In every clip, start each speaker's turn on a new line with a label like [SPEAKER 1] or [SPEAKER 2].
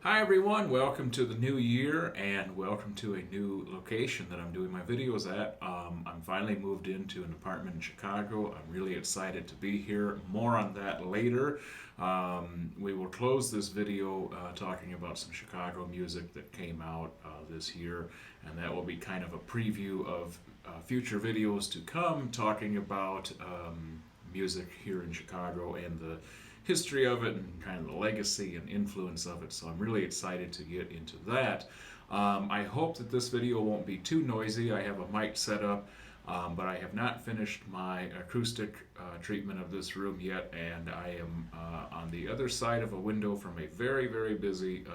[SPEAKER 1] Hi everyone, welcome to the new year and welcome to a new location that I'm doing my videos at. I'm finally moved into an apartment in Chicago. I'm really excited to be here. More on that later. We will close this video talking about some Chicago music that came out this year, and that will be kind of a preview of future videos to come talking about music here in Chicago and the history of it and kind of the legacy and influence of it. So I'm really excited to get into that. I hope that this video won't be too noisy. I have a mic set up, but I have not finished my acoustic treatment of this room yet, and I am on the other side of a window from a very, very busy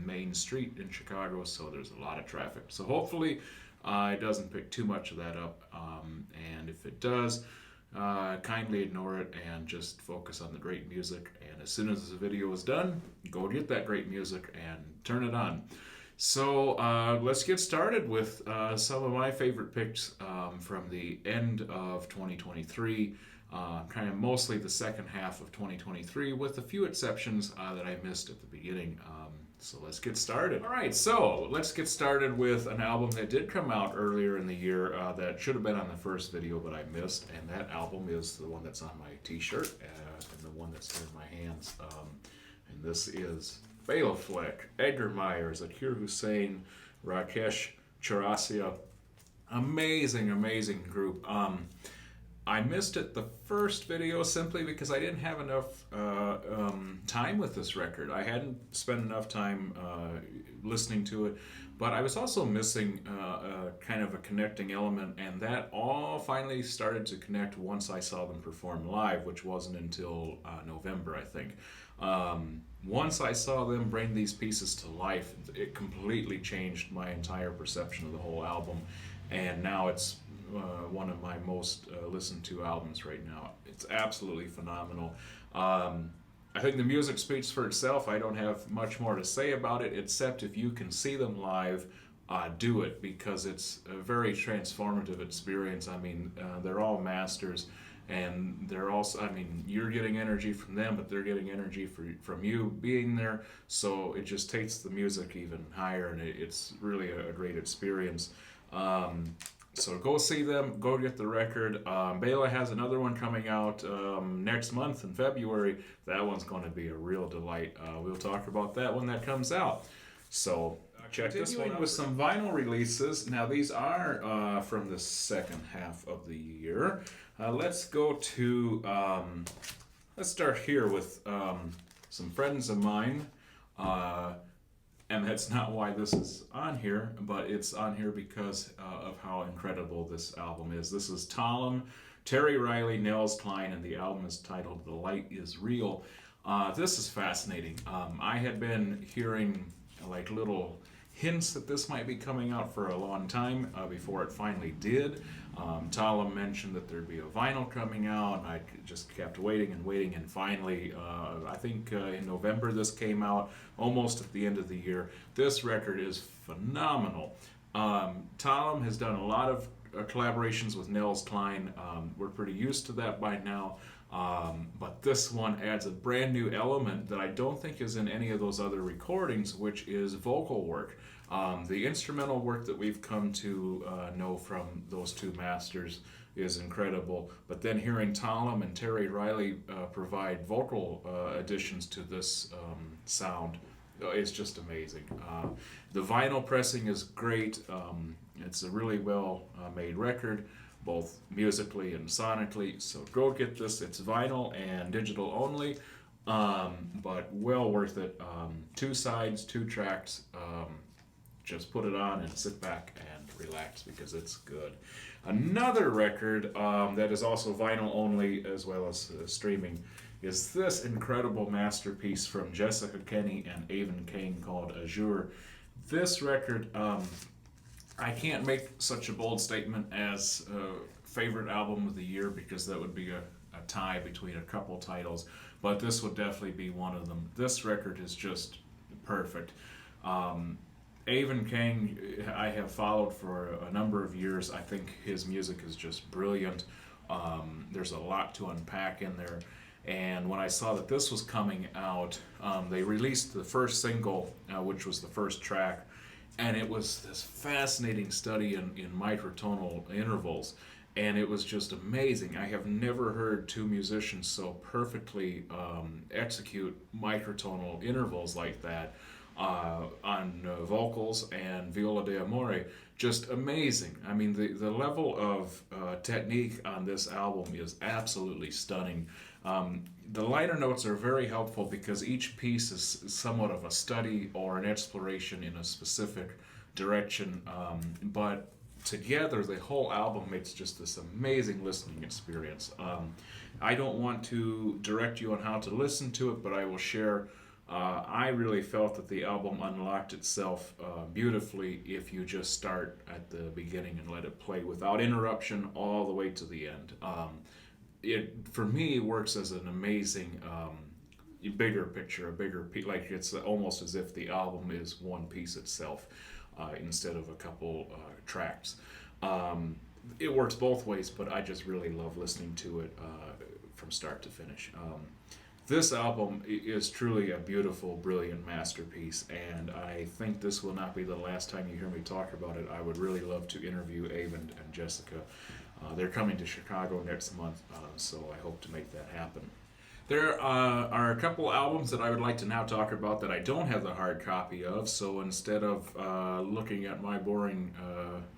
[SPEAKER 1] main street in Chicago, so there's a lot of traffic. So hopefully it doesn't pick too much of that up, and if it does, kindly ignore it and just focus on the great music. And as soon as the video is done, go get that great music and turn it on. So let's get started with some of my favorite picks from the end of 2023, kind of mostly the second half of 2023, with a few exceptions that I missed at the beginning. So let's get started. All right, so let's get started with an album that did come out earlier in the year that should have been on the first video, but I missed. And that album is the one that's on my t-shirt and the one that's in my hands. And this is Bela, Fleck, Edgar Myers, Akir Hussein, Rakesh Chaurasia. Amazing, amazing group. I missed it the first video simply because I didn't have enough time with this record. I hadn't spent enough time listening to it, but I was also missing kind of a connecting element, and that all finally started to connect once I saw them perform live, which wasn't until November, I think. Once I saw them bring these pieces to life, it completely changed my entire perception of the whole album, and now it's one of my most listened to albums right now. It's absolutely phenomenal. I think the music speaks for itself. I don't have much more to say about it, except if you can see them live, do it, because it's a very transformative experience. I mean, they're all masters, and they're also, I mean, you're getting energy from them, but they're getting energy from you being there, so it just takes the music even higher, and it's really a great experience. So go see them, go get the record. Bela has another one coming out next month in February. That one's going to be a real delight. We'll talk about that when that comes out. So check this one out with some vinyl releases. Now these are from the second half of the year. Let's go to, let's start here with some friends of mine. And that's not why this is on here, but it's on here because of how incredible this album is. This is Talum, Terry Riley, Nels Cline, and the album is titled The Light Is Real. This is fascinating. I had been hearing like little hints that this might be coming out for a long time before it finally did. Talum mentioned that there'd be a vinyl coming out, and I just kept waiting and waiting, and finally, I think in November this came out, almost at the end of the year. This record is phenomenal. Talum has done a lot of collaborations with Nels Cline. We're pretty used to that by now. But this one adds a brand new element that I don't think is in any of those other recordings, which is vocal work. The instrumental work that we've come to know from those two masters is incredible, but then hearing Talum and Terry Riley provide vocal additions to this sound is just amazing. The vinyl pressing is great. It's a really well made record, both musically and sonically, so go get this. It's vinyl and digital only, but well worth it. Two sides, two tracks. Just put it on and sit back and relax because it's good. Another record that is also vinyl only as well as streaming is this incredible masterpiece from Jessica Kenny and Avon Kane called Azure. This record, I can't make such a bold statement as favorite album of the year because that would be a tie between a couple titles, but this would definitely be one of them. This record is just perfect. Avon Kane, I have followed for a number of years. I think his music is just brilliant. There's a lot to unpack in there, And when I saw that this was coming out, they released the first single, which was the first track, and it was this fascinating study in microtonal intervals, and it was just amazing. I have never heard two musicians so perfectly execute microtonal intervals like that on vocals and viola de amore. Just amazing. I mean, the level of technique on this album is absolutely stunning. The liner notes are very helpful because each piece is somewhat of a study or an exploration in a specific direction, but together the whole album makes just this amazing listening experience. I don't want to direct you on how to listen to it, but I will share. I really felt that the album unlocked itself beautifully if you just start at the beginning and let it play without interruption all the way to the end. It, for me, works as an amazing bigger picture, a bigger piece. Like it's almost as if the album is one piece itself instead of a couple tracks. It works both ways, but I just really love listening to it from start to finish. This album is truly a beautiful, brilliant masterpiece, and I think this will not be the last time you hear me talk about it. I would really love to interview Abe and Jessica. They're coming to Chicago next month, so I hope to make that happen. There are a couple albums that I would like to now talk about that I don't have the hard copy of, so instead of looking at my boring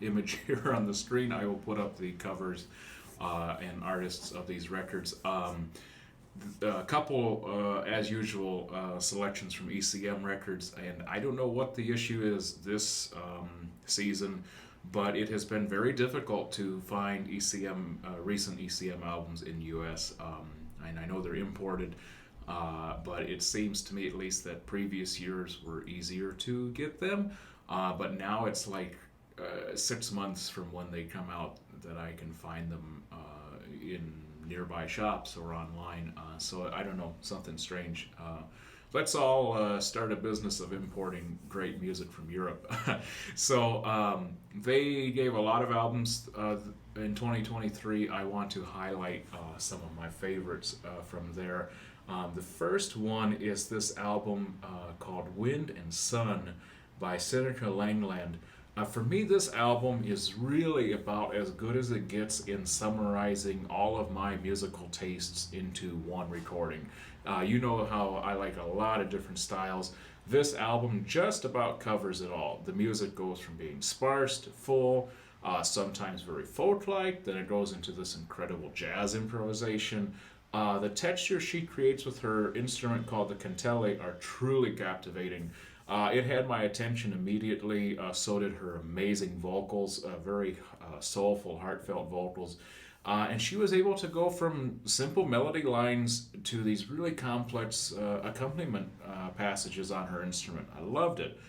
[SPEAKER 1] image here on the screen, I will put up the covers and artists of these records. A couple, as usual, selections from ECM Records, and I don't know what the issue is this season, but it has been very difficult to find ECM, recent ECM albums in U.S., and I know they're imported, but it seems to me at least that previous years were easier to get them, but now it's like 6 months from when they come out that I can find them in nearby shops or online, so I don't know, something strange. Let's all start a business of importing great music from Europe. So they gave a lot of albums in 2023. I want to highlight some of my favorites from there. The first one is this album called Wind and Sun by Sinikka Langeland. For me, this album is really about as good as it gets in summarizing all of my musical tastes into one recording. You know how I like a lot of different styles. This album just about covers it all. The music goes from being sparse to full, sometimes very folk-like, then it goes into this incredible jazz improvisation. The texture she creates with her instrument called the cantele are truly captivating. It had my attention immediately, so did her amazing vocals, very soulful, heartfelt vocals. And she was able to go from simple melody lines to these really complex accompaniment passages on her instrument. I loved it.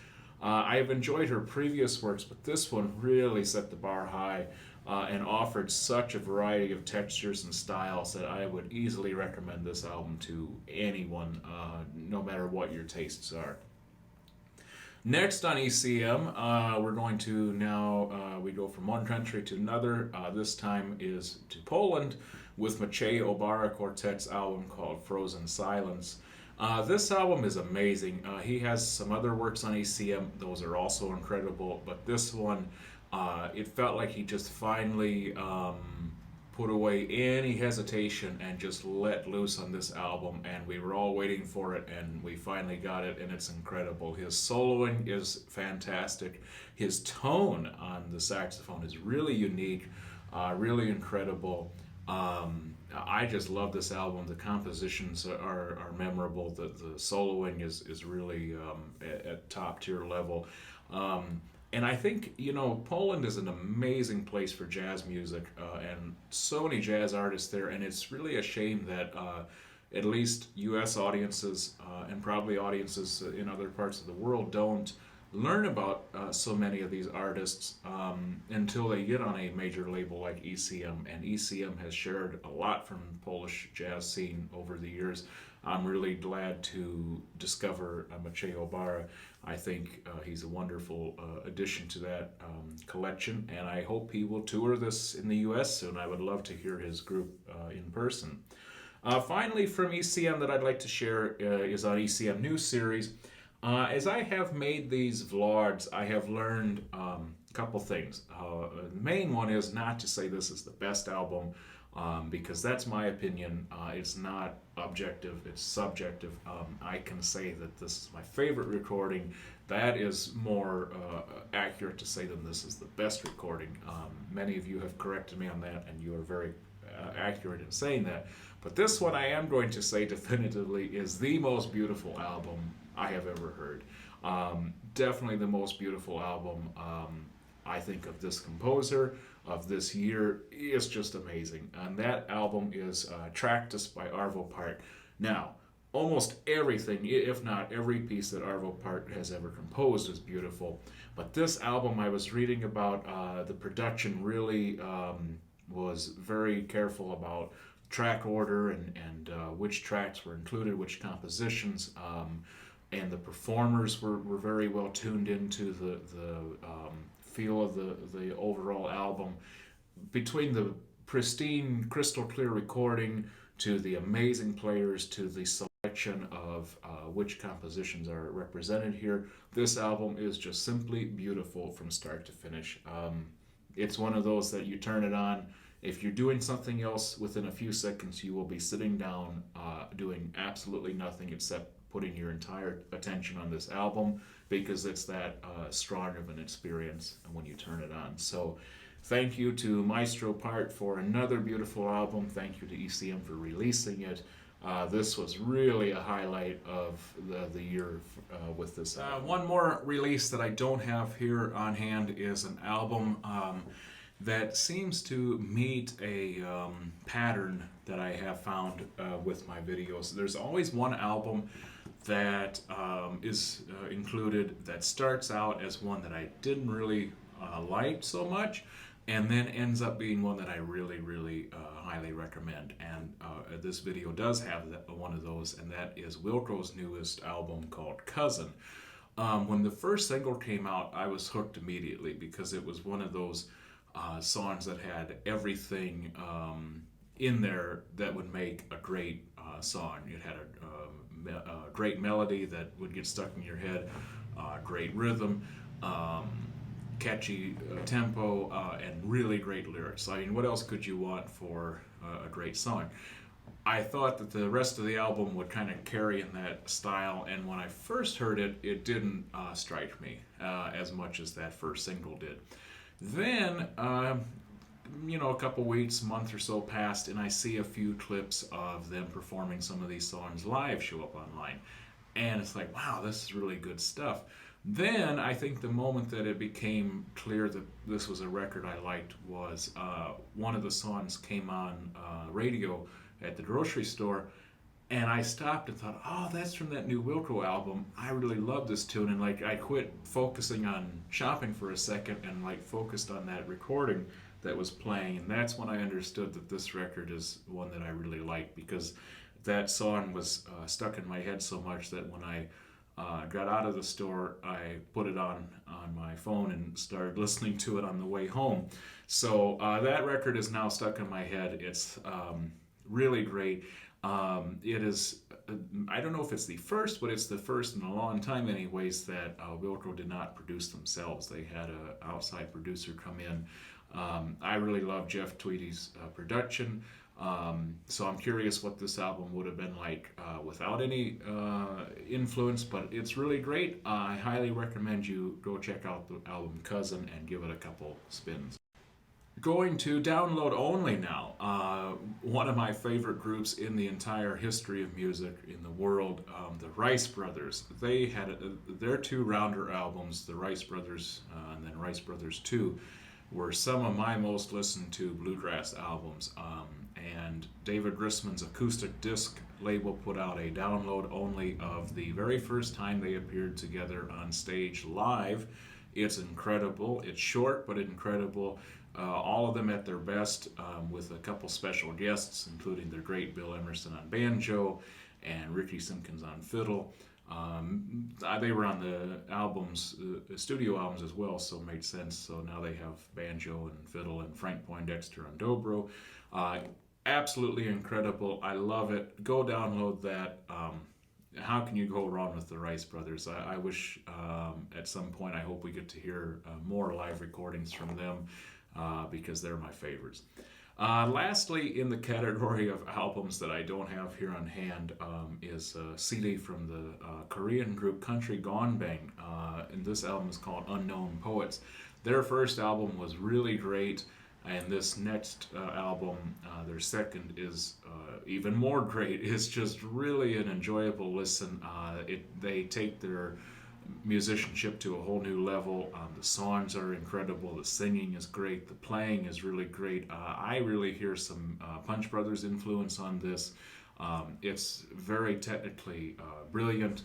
[SPEAKER 1] I have enjoyed her previous works, but this one really set the bar high and offered such a variety of textures and styles that I would easily recommend this album to anyone, no matter what your tastes are. Next on ECM, we're going to now, we go from one country to another. This time is to Poland with Maciej Obara Quartet's album called Frozen Silence. This album is amazing. He has some other works on ECM. Those are also incredible. But this one, it felt like he just finally put away any hesitation and just let loose on this album, and we were all waiting for it, and we finally got it, and it's incredible. His soloing is fantastic. His tone on the saxophone is really unique, really incredible. I just love this album. The compositions are memorable. The soloing is really at top tier level. And I think, you know, Poland is an amazing place for jazz music, and so many jazz artists there, and it's really a shame that at least U.S. audiences and probably audiences in other parts of the world don't learn about so many of these artists until they get on a major label like ECM, and ECM has shared a lot from the Polish jazz scene over the years. I'm really glad to discover Maciej Obara. I think he's a wonderful addition to that collection, and I hope he will tour this in the U.S. soon. I would love to hear his group in person. Finally, from ECM that I'd like to share is on ECM News Series. As I have made these vlogs, I have learned a couple things. The main one is not to say this is the best album, because that's my opinion. It's not objective, it's subjective. I can say that this is my favorite recording. That is more accurate to say than this is the best recording. Many of you have corrected me on that, and you are very accurate in saying that. But this one I am going to say definitively is the most beautiful album I have ever heard. Definitely the most beautiful album I think of this composer, of this year. Is just amazing. And that album is Tractus by Arvo Pärt. Now, almost everything, if not every piece that Arvo Pärt has ever composed is beautiful. But this album, I was reading about the production really was very careful about track order and which tracks were included, which compositions, and the performers were very well tuned into the feel of the overall album. Between the pristine, crystal clear recording to the amazing players to the selection of which compositions are represented here, this album is just simply beautiful from start to finish. It's one of those that you turn it on. If you're doing something else, within a few seconds you will be sitting down doing absolutely nothing except putting your entire attention on this album, because it's that strong of an experience when you turn it on. So thank you to Maestro Pärt for another beautiful album. Thank you to ECM for releasing it. This was really a highlight of the year with this album. One more release that I don't have here on hand is an album that seems to meet a pattern that I have found with my videos. There's always one album that is included that starts out as one that I didn't really like so much, and then ends up being one that I really highly recommend. And this video does have one of those, and that is Wilco's newest album called Cousin. When the first single came out, I was hooked immediately because it was one of those songs that had everything in there that would make a great song. It had a great melody that would get stuck in your head, great rhythm, catchy tempo, and really great lyrics. I mean, what else could you want for a great song? I thought that the rest of the album would kind of carry in that style, and when I first heard it, it didn't strike me as much as that first single did. Then, a couple weeks, month or so passed, and I see a few clips of them performing some of these songs live show up online. And it's like, wow, this is really good stuff. Then, I think the moment that it became clear that this was a record I liked was one of the songs came on radio at the grocery store, and I stopped and thought, oh, that's from that new Wilco album. I really love this tune. And I quit focusing on shopping for a second and focused on that recording that was playing. And that's when I understood that this record is one that I really like, because that song was stuck in my head so much that when I got out of the store, I put it on my phone and started listening to it on the way home. So that record is now stuck in my head. It's really great. It is, I don't know if it's the first, but it's the first in a long time anyways that Wilco did not produce themselves. They had an outside producer come in. I really love Jeff Tweedy's production, so I'm curious what this album would have been like without any influence, but it's really great. I highly recommend you go check out the album Cousin and give it a couple spins. Going to download only now. One of my favorite groups in the entire history of music in the world, the Rice Brothers. They had their two rounder albums, the Rice Brothers and then Rice Brothers 2, were some of my most listened to bluegrass albums. And David Grisman's acoustic disc label put out a download only of the very first time they appeared together on stage live. It's incredible. It's short, but incredible. All of them at their best, with a couple special guests, including their great Bill Emerson on banjo and Ricky Simpkins on fiddle. They were on the albums, studio albums as well, so it made sense. So now they have banjo and fiddle and Frank Poindexter on dobro. Absolutely incredible. I love it. Go download that. How can you go wrong with the Rice Brothers? I wish at some point I hope we get to hear more live recordings from them because they're my favorites. Lastly, in the category of albums that I don't have here on hand is a CD from the Korean group Country Gongbang, and this album is called Unknown Poets. Their first album was really great, and this next album, their second, is even more great. It's just really an enjoyable listen. They take their musicianship to a whole new level. The songs are incredible. The singing is great. The playing is really great. I really hear some Punch Brothers influence on this. It's very technically brilliant.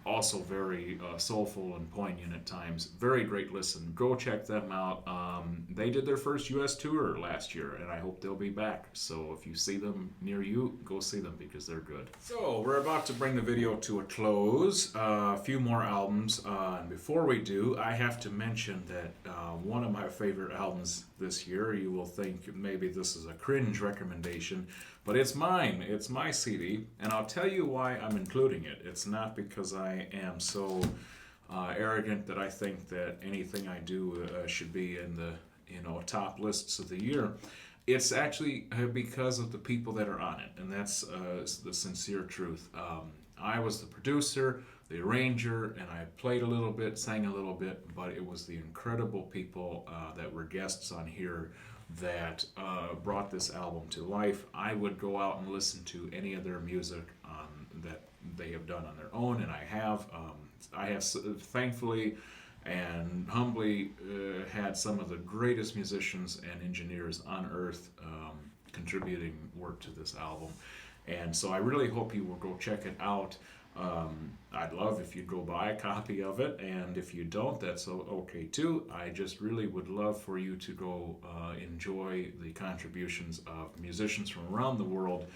[SPEAKER 1] Also very soulful and poignant at times. Very great listen. Go check them out. They did their first U.S. tour last year, and I hope they'll be back. So if you see them near you, go see them because they're good. So we're about to bring the video to a close. A few more albums. And before we do, I have to mention that one of my favorite albums this year, you will think maybe this is a cringe recommendation, but it's mine. It's my CD, and I'll tell you why I'm including it. It's not because I am so arrogant that I think that anything I do should be in the top lists of the year. It's actually because of the people that are on it, and that's the sincere truth. I was the producer, the arranger, and I played a little bit, sang a little bit, but it was the incredible people that were guests on here that brought this album to life. I would go out and listen to any of their music that they have done on their own, and I have thankfully and humbly had some of the greatest musicians and engineers on earth contributing work to this album. And so I really hope you will go check it out. I'd love if you'd go buy a copy of it, and if you don't, that's okay too. I just really would love for you to go enjoy the contributions of musicians from around the world.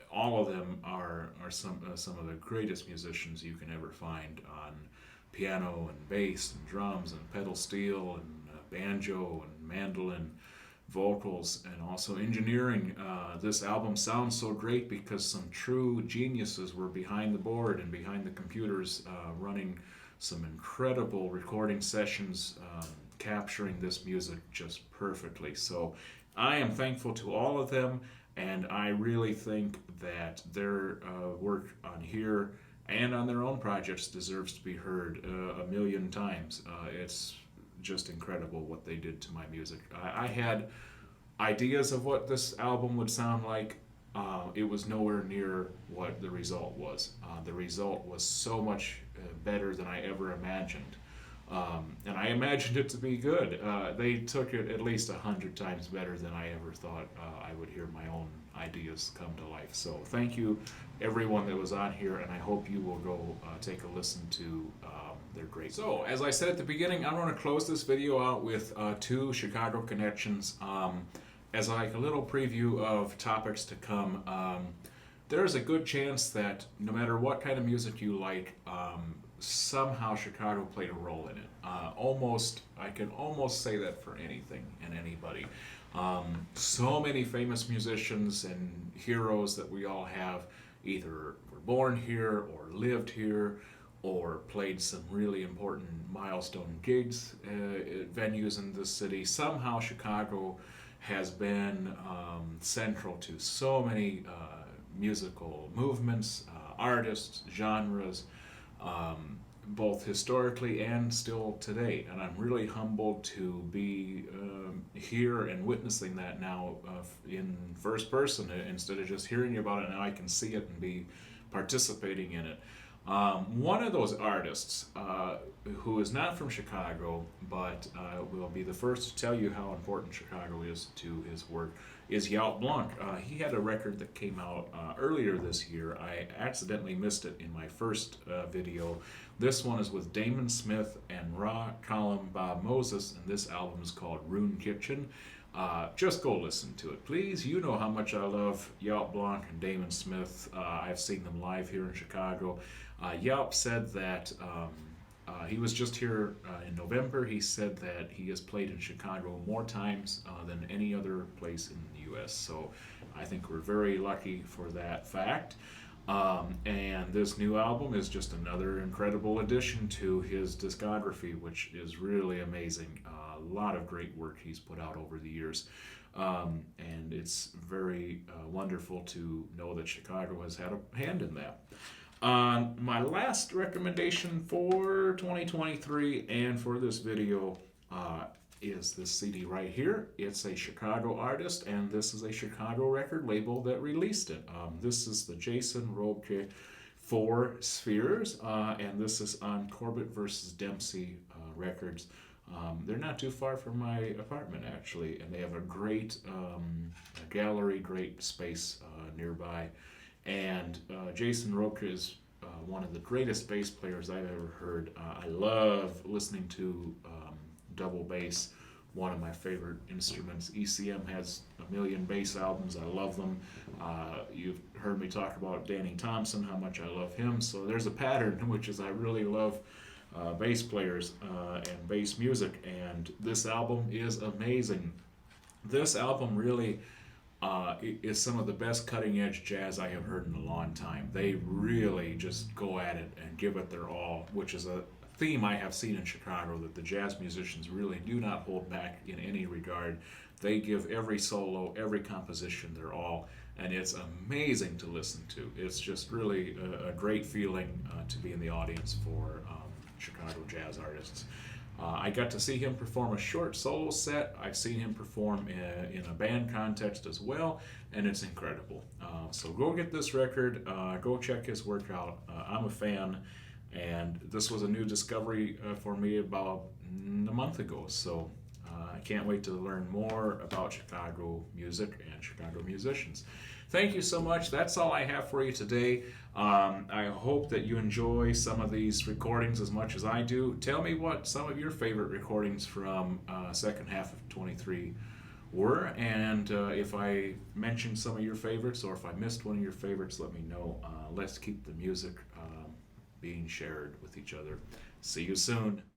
[SPEAKER 1] All of them are some of the greatest musicians you can ever find on piano and bass and drums and pedal steel and banjo and mandolin, vocals, and also engineering. This album sounds so great because some true geniuses were behind the board and behind the computers running some incredible recording sessions, capturing this music just perfectly. So I am thankful to all of them, and I really think that their work on here and on their own projects deserves to be heard a million times. It's just incredible what they did to my music. I had ideas of what this album would sound like. It was nowhere near what the result was. The result was so much better than I ever imagined. And I imagined it to be good. They took it at least 100 times better than I ever thought I would hear my own ideas come to life. So thank you, everyone that was on here, and I hope you will go take a listen to their great. So, as I said at the beginning, I'm going to close this video out with two Chicago connections. As like a little preview of topics to come, there's a good chance that no matter what kind of music you like, somehow Chicago played a role in it. I can almost say that for anything and anybody. So many famous musicians and heroes that we all have either were born here or lived here or played some really important milestone gigs at venues in this city. Somehow Chicago has been central to so many musical movements, artists, genres, both historically and still today. And I'm really humbled to be here and witnessing that now in first person instead of just hearing about it. Now I can see it and be participating in it. One of those artists who is not from Chicago, but will be the first to tell you how important Chicago is to his work, is Jaap Blanc. He had a record that came out earlier this year. I accidentally missed it in my first video. This one is with Damon Smith and Ra Colum Bob Moses, and this album is called Rune Kitchen. Just go listen to it, please. You know how much I love Jaap Blanc and Damon Smith. I've seen them live here in Chicago. Jaap said that He was just here in November. He said that he has played in Chicago more times than any other place in the U.S. So I think we're very lucky for that fact. And this new album is just another incredible addition to his discography, which is really amazing. A lot of great work he's put out over the years. And it's very wonderful to know that Chicago has had a hand in that. My last recommendation for 2023 and for this video is this CD right here. It's a Chicago artist, and this is a Chicago record label that released it. This is the Jason Robke 4 Spheres, and this is on Corbett versus Dempsey Records. They're not too far from my apartment, actually, and they have a great gallery, great space nearby. And Jason Robke is one of the greatest bass players I've ever heard. I love listening to double bass, one of my favorite instruments. ECM has a million bass albums. I love them. You've heard me talk about Danny Thompson, how much I love him. So there's a pattern, which is I really love bass players and bass music. And this album is amazing. This album really is some of the best cutting edge jazz I have heard in a long time. They really just go at it and give it their all, which is a theme I have seen in Chicago, that the jazz musicians really do not hold back in any regard. They give every solo, every composition their all, and it's amazing to listen to. It's just really a great feeling to be in the audience for Chicago jazz artists. I got to see him perform a short solo set. I've seen him perform in a band context as well, and it's incredible. So go get this record, go check his work out. I'm a fan, and this was a new discovery for me about a month ago. So I can't wait to learn more about Chicago music and Chicago musicians. Thank you so much. That's all I have for you today. I hope that you enjoy some of these recordings as much as I do. Tell me what some of your favorite recordings from second half of 23 were, and if I mentioned some of your favorites or if I missed one of your favorites, let me know. Let's keep the music being shared with each other. See you soon.